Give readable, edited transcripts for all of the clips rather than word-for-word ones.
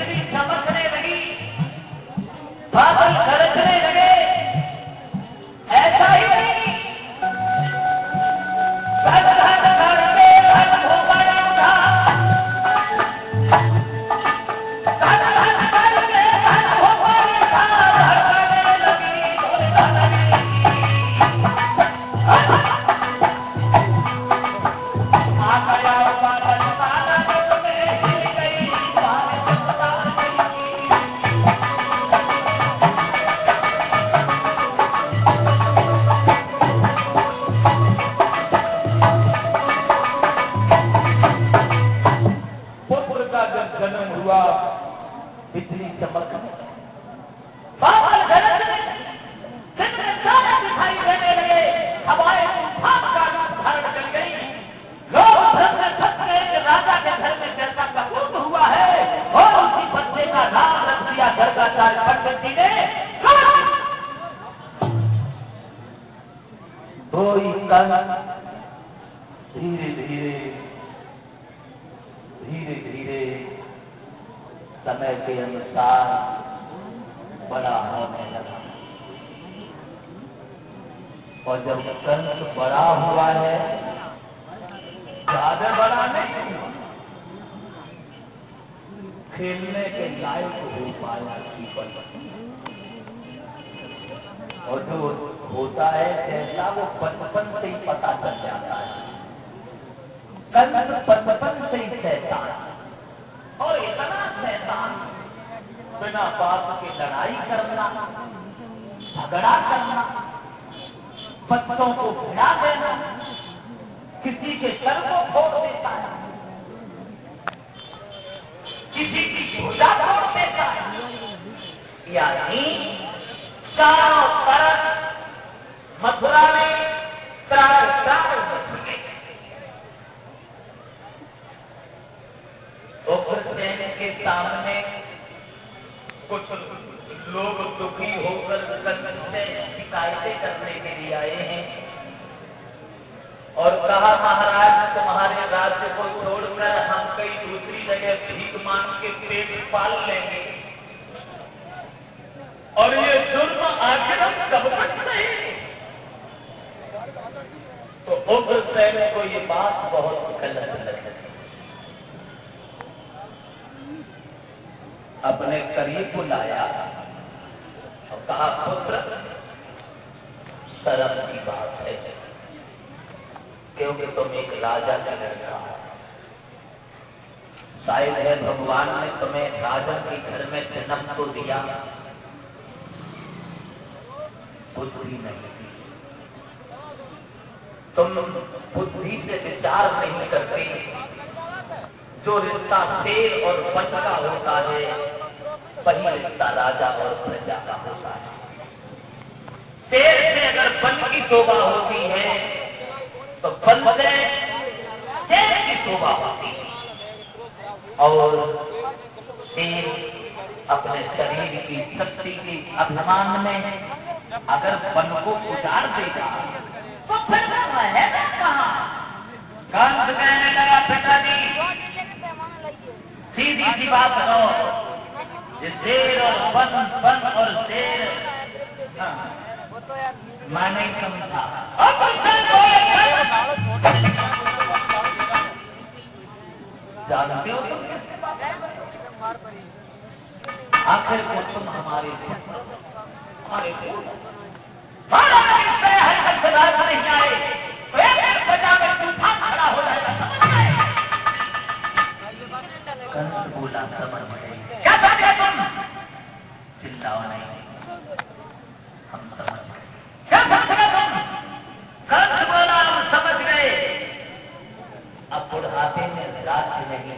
बिजली चमकने लगी, बादल गरजने लगे। ऐसा ही नहीं, धड़ धड़ धड़ के धड़ भोपाल उठा, धड़ धड़ धड़ के धड़ भोपाल उठा, धड़कने लगी, धड़कने लगी। आ गया बादल, बादल में हिल गई बारिश पानी की। पुत्र का जब जन्म हुआ, बिजली चमकने, बादल गरजने, दिन में तारे दिखाई देने लगे, हवाएं तूफान का रूप धारण कर गई। लोग भ्रम में फंस गए कि राजा के घर में जैसा कपूत हुआ है, और उसी बच्चे का नाम रख दिया गर्गाचार्य भट्टजी ने। कोई कण धीरे धीरे धीरे धीरे समय के अनुसार बड़ा होने लगा, और जब कंस बड़ा हुआ है, ज्यादा बड़ा नहीं, खेलने के लायक हो पाया पीपल, और जो होता है जैसा वो बचपन से ही पता चल जाता है। कंस बचपन से ही शैतान, और इतना शैतान, बिना बात की लड़ाई करना, झगड़ा करना, बच्चों को भिड़ा देना, किसी के सर को फोड़ देता है, किसी की भुजा तोड़ देता है, यानी चारों तरफ मथुरा में त्राण मच गए। उग्रसेन के सामने कुछ लोग दुखी होकर कंस से शिकायतें करने के लिए आए हैं, और कहा महाराज तुम्हारे राज्य को छोड़कर हम कई दूसरी जगह भीख मांग के पेट पाल लेंगे, और ये जुर्म आखिर हम कब तक सहेंगे। तो उग्रसेन को ये बात बहुत गलत लगी, अपने करीब बुलाया और कहा पुत्र, शर्म की बात है, क्योंकि तुम एक राजा का लड़का हो, शायद है भगवान ने तुम्हें राजा के घर में जन्म तो दिया, बुद्धि नहीं दी, तुम बुद्धि से विचार नहीं करते। जो रिश्ता शेर और वन का होता है, वही रिश्ता राजा और प्रजा का होता है। शेर से अगर वन की शोभा होती है, तो वन से शेर की शोभा होती है, और शेर अपने शरीर की शक्ति के अभिमान में अगर वन को उजाड़ देगा, तो फिर रहेगा कहाँ? कंस कहने लगा पिताजी, सीधी सी बात करो, शेर और वन और शेर, मैं नहीं समझा। जानते हो तुम किससे बात? आखिर को तुम हमारे राज नहीं आए तो एक बजा में तूफान खड़ा हो जाएगा, समझ गए? कंस बोला समझ गए। क्या समझे तुम? चिल्लाओ नहीं, हम समझ गए। क्या समझ गए तुम? कंस बोला हम समझ गए। अब बुढ़ापे में राज्य नहीं,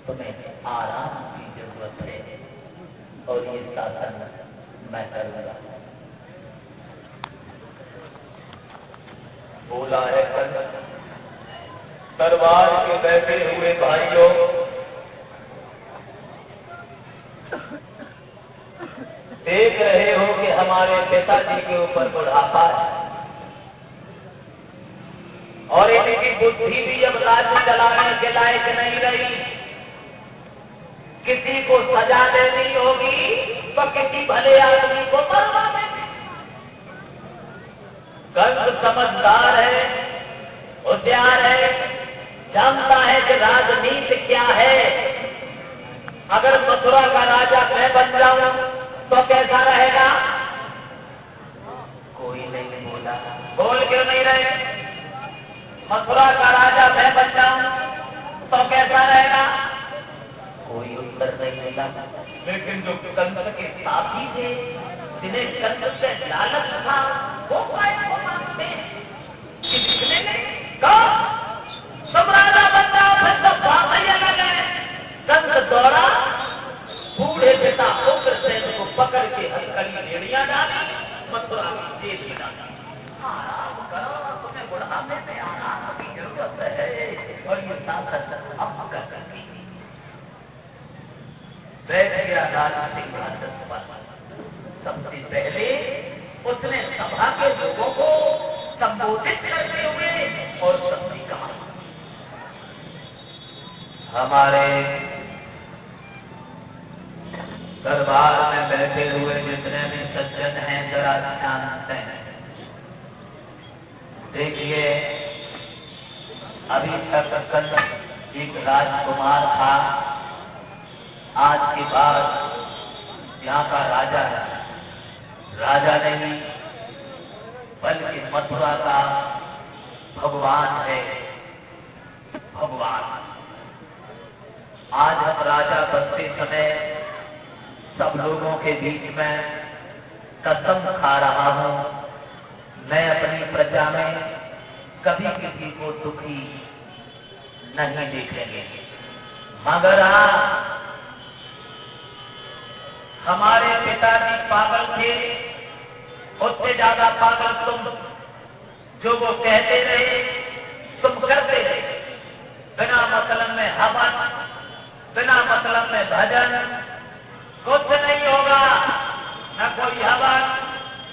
तुम्हें आराम की जरूरत है, और ये शासन मैं करूंगा। बोला है कंस, दरबार के बैठे हुए भाइयों, देख रहे हो कि हमारे पिताजी के ऊपर बुढ़ापा है, और इनकी बुद्धि भी अब राज्य चलाने के लायक नहीं रही। किसी को सजा देनी होगी तो किसी भले आदमी को मरवा देंगे। कंस समझदार है, होशियार है, जानता है कि राजनीति क्या है। अगर मथुरा का राजा मैं बन जाऊं तो कैसा रहेगा? कोई नहीं बोला। बोल क्यों नहीं रहे? मथुरा का राजा मैं बन जाऊं तो कैसा रहेगा? कोई उत्तर नहीं मिला। लेकिन जो कंस के साथी थे, जिन्हें कंस से लालच था, वो काय को मानते किसने कहा सब राजा बन जाओ, फिर सब बात ही अलग है। कंस दौड़ा, बूढ़े पिता उग्रसेन को पकड़ के हथकड़ी भेड़ियां डाली, मथुरा की जेल में डाली। आराम करो, तुम्हें बुढ़ापे में आराम की जरूरत है। और ये सांसद अब करके बैठ गया राज सिंहासन पर। सबसे पहले उसने सभा के लोगों को संबोधित करते हुए और सबने कहा, हमारे दरबार में बैठे हुए जितने भी सज्जन हैं, जरा ध्यान दें। देखिए, अभी तक कल एक राजकुमार था, आज के बाद यहाँ का राजा है। राजा नहीं बल्कि मथुरा का भगवान है, भगवान। आज हम राजा बनते समय सब लोगों के बीच में कसम खा रहा हूं, मैं अपनी प्रजा में कभी किसी को दुखी नहीं देखेंगे। मगर हमारे पिताजी पागल थे, उससे ज्यादा पागल तुम। जो वो कहते रहे तुम करते रहे, बिना मतलब में हवन, बिना मतलब में भजन। कुछ नहीं होगा, न कोई हवन,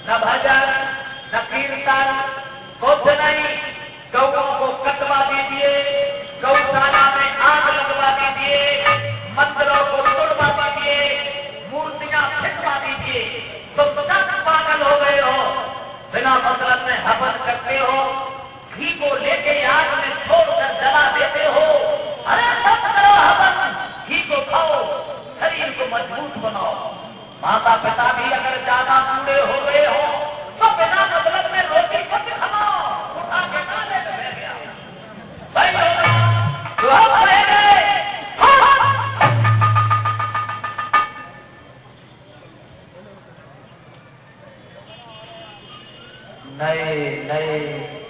न भजन, न कीर्तन, कुछ नहीं। गौओं को कटवा दीजिए, गौशाला में आग लगवा दीजिए, मंदिरों को तोड़वा दीजिए, मूर्तियां फेंकवा दीजिए। तुम सब पागल हो गए हो, बिना मतलब में हवन करते हो, घी को लेके आग में छोड़कर जला देते हो। अरे सब करो हवन, घी को खाओ, शरीर को मजबूत बनाओ। माता पिता भी अगर ज्यादा बूढ़े हो गए हो तो बिना मतलब में रोटी मत खाओ, उठा के नाले में बह गया भाई जो हम रह गए। नए नए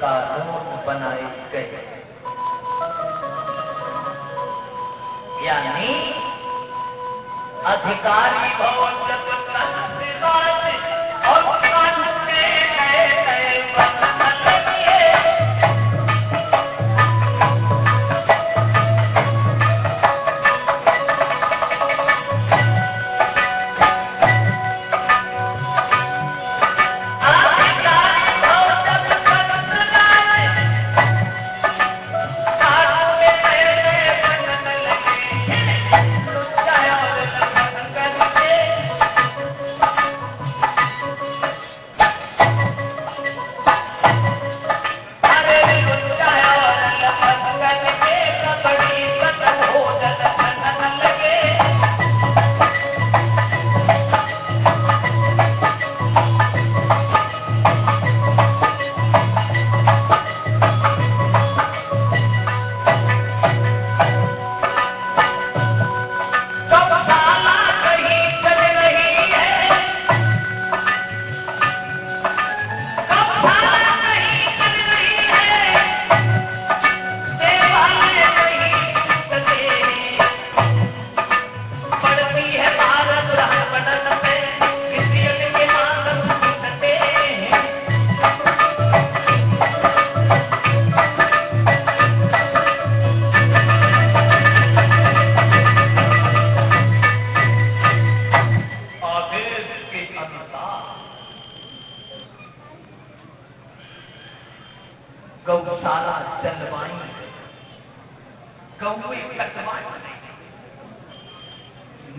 कानून बनाए गए, यानी अधिकारी भवन जब और कानून में नए नए बनने लगे।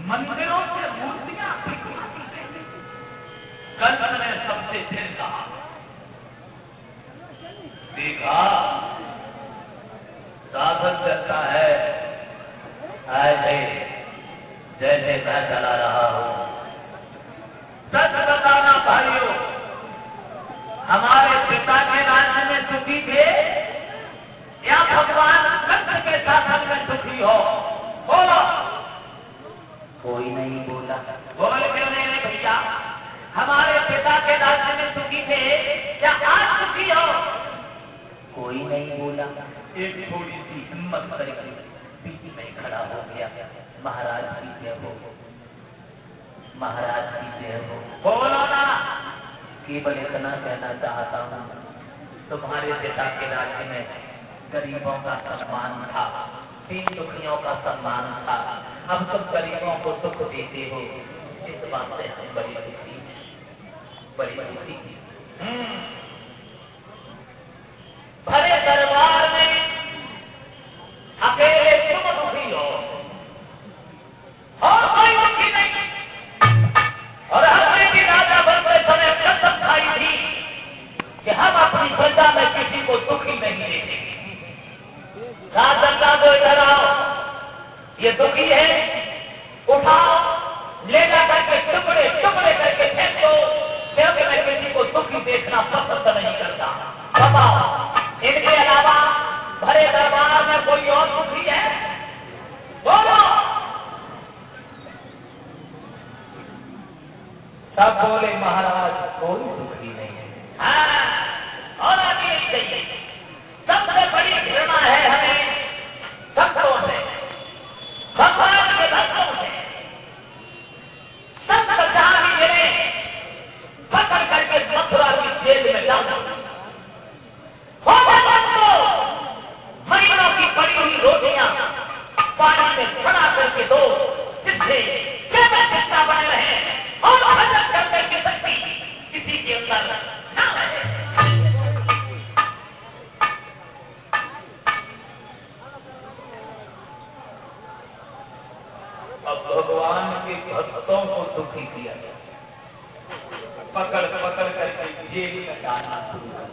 मंदिरों से मूर्तियां बिकवाती रहती। कंस ने सबसे फिर कहा, देखा शासन चलता है ऐसे जैसे मैं चला रहा हूं। सच बताना भाइयों, हमारे पिता के राज्य में सुखी थे या भगवान कंस के शासन में सुखी हो? बोलो। कोई नहीं बोला। बोल क्यों नहीं भैया? हमारे पिता के राज्य में सुखी थे या आज सुखी हो? कोई नहीं बोला। एक थोड़ी सी हिम्मत करके बीच में खड़ा हो गया, महाराज की जय हो, महाराज की जय हो। बोलो ना। केवल इतना कहना चाहता हूँ, तुम्हारे पिता के राज्य में गरीबों का सम्मान था, दीन दुखियों का सम्मान था। अब तुम गरीबों को सुख देते हो, इस बात से हम बड़ी दुखी, बड़ी दुखी। भरे दरबार में अकेले तुम दुखी हो और कोई दुखी नहीं। और हमने भी राजा बनते समय कसम खाई थी कि हम अपनी प्रजा में किसी को दुखी नहीं देंगे। राजा को इधर आओ, ये दुखी है, उठाओ, ले जा करके टुकड़े टुकड़े करके फेंक दो, क्योंकि मैं किसी को दुखी देखना पसंद नहीं करता। बताओ, इनके अलावा भरे दरबार में कोई और दुखी है? बोलो। सब बोले महाराज कोई दुखी नहीं है। हाँ, और आगे नहीं चाहिए। सबसे बड़ी घृणा है हमें भक्तों से, भगवान के भक्तों से। सब प्रजा भी मिले पकड़ करके मथुरा की जेल में डाल दो। महीनों की पड़ी हुई रोटियां पानी में खड़ा करके दो, जिससे केवल चिंता बने रहे और हजम करने की शक्ति किसी के अंदर न रहे। अब भगवान के भक्तों को दुखी किया गया, पकड़ पकड़ करके जेल में डालना शुरू कर।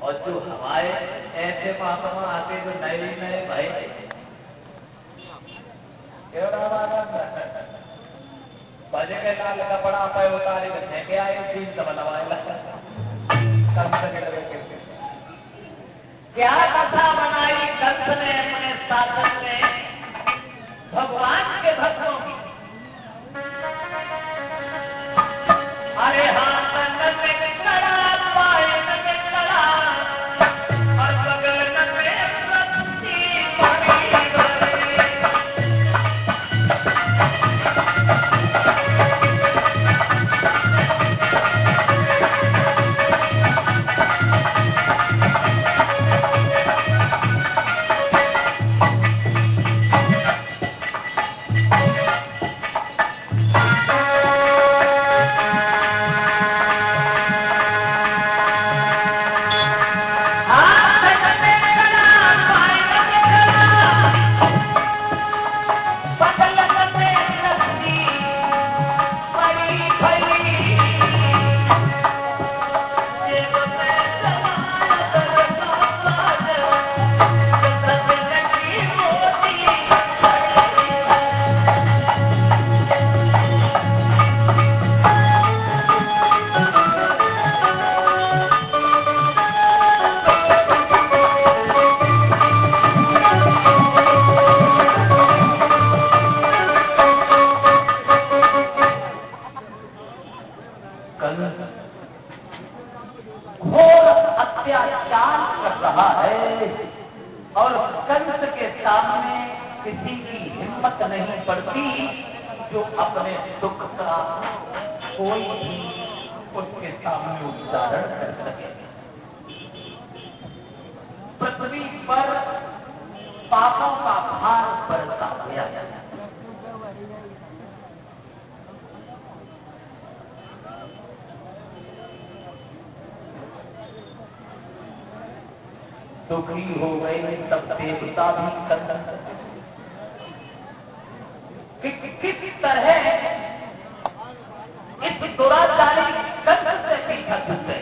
और जो हमारे ऐसे महात्मा आते जो नए नए भाई बजे के लाल कपड़ा पे उतारे फेंके आए, तीन बनवाए क्या कथा बनाई कंस ने अपने शासन में भगवान के भक्तों की। अरे हाँ, घोर अत्याचार कर रहा है और कंस के सामने किसी की हिम्मत नहीं पड़ती जो अपने दुख का कोई भी उसके सामने उच्चारण कर सके। पृथ्वी पर पापों का भार बढ़ता गया। दुखी हो गए सब देवता भी कंस, कि किस तरह इस दुराचारी कंस से पीछा छूटे।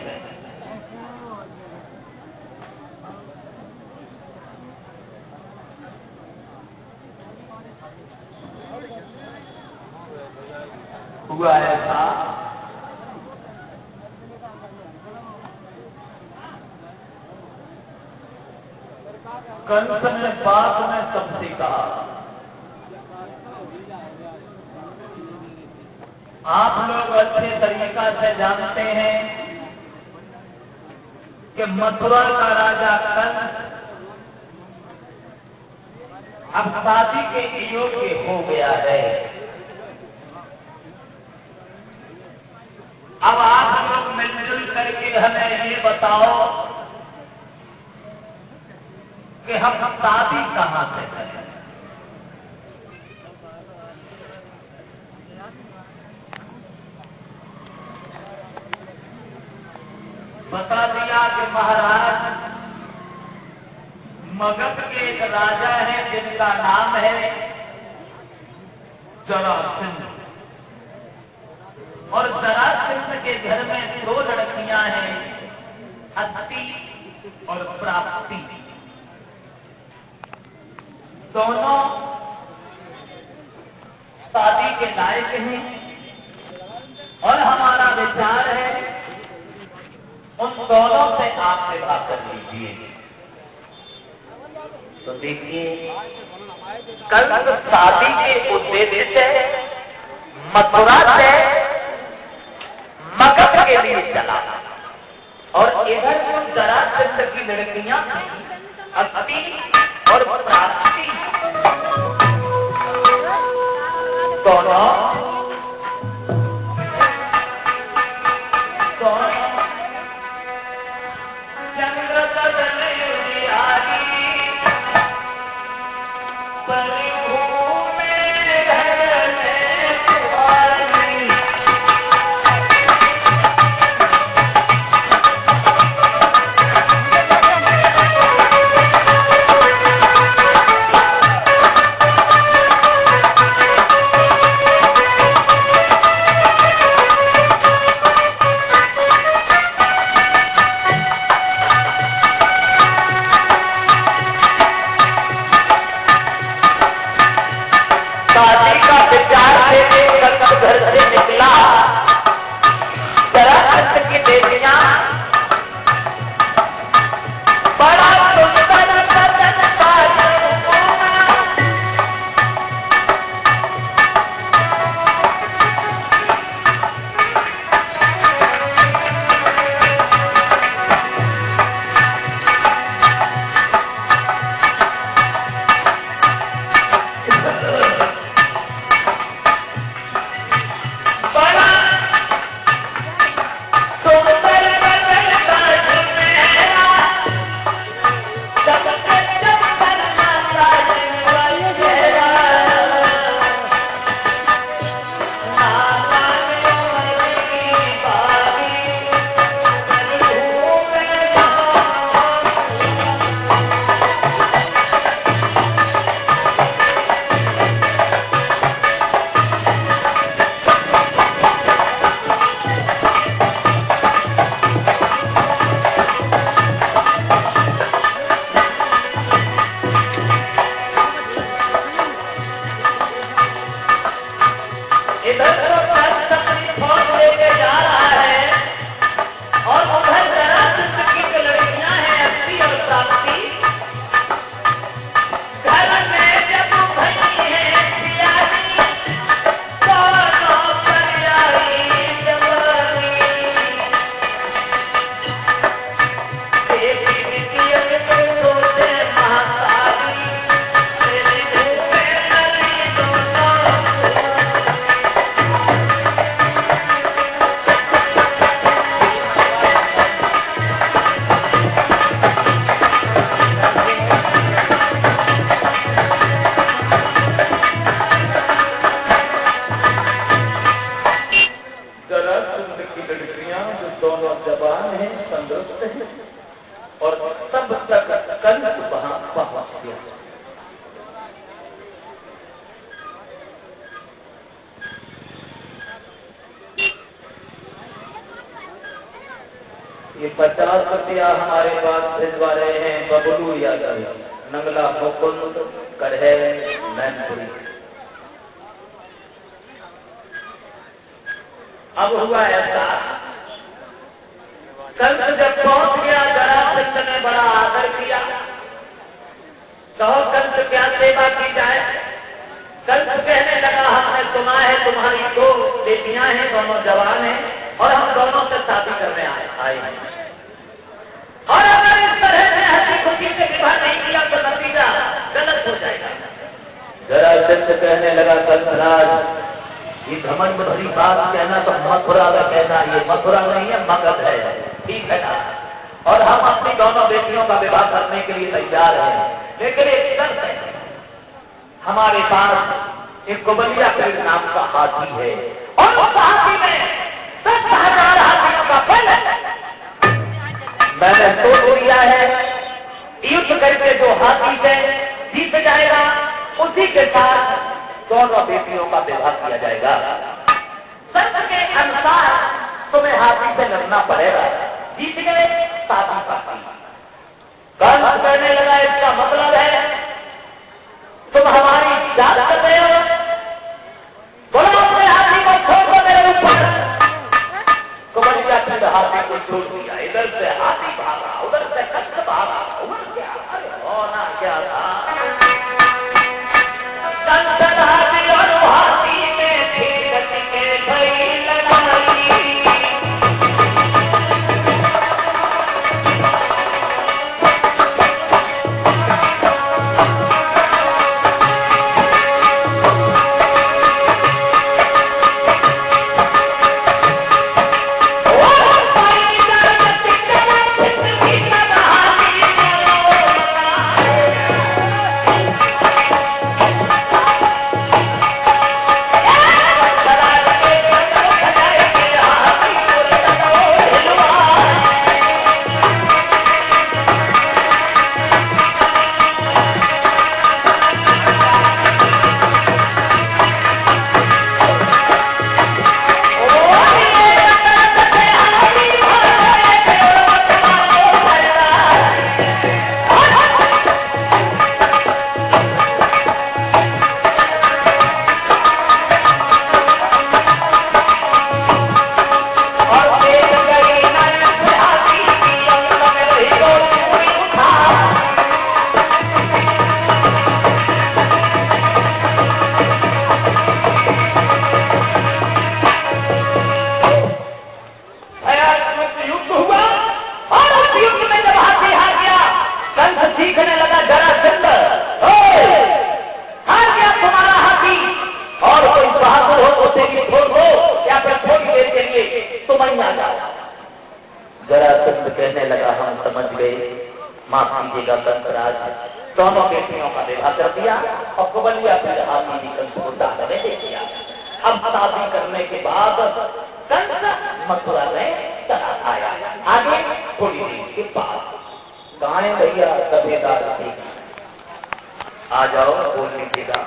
हुआ ऐसा कंस ने बात में सबसे कहा, आप लोग अच्छे तरीका से जानते हैं कि मथुरा का राजा कंस अब शादी के योग्य हो गया है। अब आप लोग मिलजुल करके हमें ये बताओ कि हम शादी कहां से करें। बता दिया कि महाराज मगध के एक राजा है जिनका नाम है जरासंध, और जरासंध के घर में 2 लड़कियां हैं, अत्ति और प्राप्ति। दोनों शादी के लायक हैं और हमारा विचार है उन दोनों से आप विवाह कर लीजिए। तो देखिए, कल शादी के उद्देश्य से मथुरा से मगध के लिए चला, और इधर जो जरासंध की लड़कियां अत्ति और प्राप्ति दोनों चंद्र बदल उजियारी घर से निकला। जरासंध की बेटियां बड़ा सुंदर बदन का ये 50 रुपया हमारे पास भिजवा रहे हैं बबलू यादव, नंगला मुकुंद कढ़े मैनपुरी। अब हुआ ऐसा, कंस जब पहुंच गया जरासंध ने बड़ा आदर किया। कहो कंस क्या सेवा की जाए? कंस कहने लगा हमने सुना है तुम्हारी 2 बेटियां हैं, दोनों जवान हैं और हम दोनों से शादी करने आए हैं, और अगर इस तरह से हंसी खुशी से विवाह नहीं किया तो नतीजा गलत हो जाएगा। जरासंध कहने लगा कंसराज ये घमंड भरी बात कहना तो मथुरा का कहना, ये मथुरा नहीं है मगध है, ठीक है ना? और हम अपनी दोनों बेटियों का विवाह करने के लिए तैयार हैं, लेकिन एक शर्त है, हमारे पास एक कुबलिया पीर नाम का हाथी है और उस हाथी में 10,000 हाथियों का बल है। मैंने सोच लिया है युद्ध करके जो हाथी से जीत जाएगा उसी के साथ दोनों बेटियों का विवाह किया जाएगा। शर्त के अनुसार तुम्हें हाथी से लड़ना पड़ेगा, जीत गए शादी करती। कंस कहने लगा इसका मतलब है तुम हमारी जात कर रहे हो, बोलो अपने हाथी को छोड़ दो मेरे ऊपर। कुबलिया पीर हाथी को छोड़ दिया, इधर से हाथी भागा, उधर से कंस भागा, उधर क्या होना क्या था। कंस हाथी और हाथी में थी गति के भई लड़ाई। जरासंध कहने लगा हम समझ गए, माफ कीजिएगा कंसराज। दोनों बेटियों का विवाह कर दिया और कुबलिया पीर हाथी ने कंस को दान में दे दिया। अब शादी करने के बाद कंस मथुरा में चला आया। आगे थोड़ी देर के बाद गाय भैया सभेदार आ जाओ बोल लीजिएगा।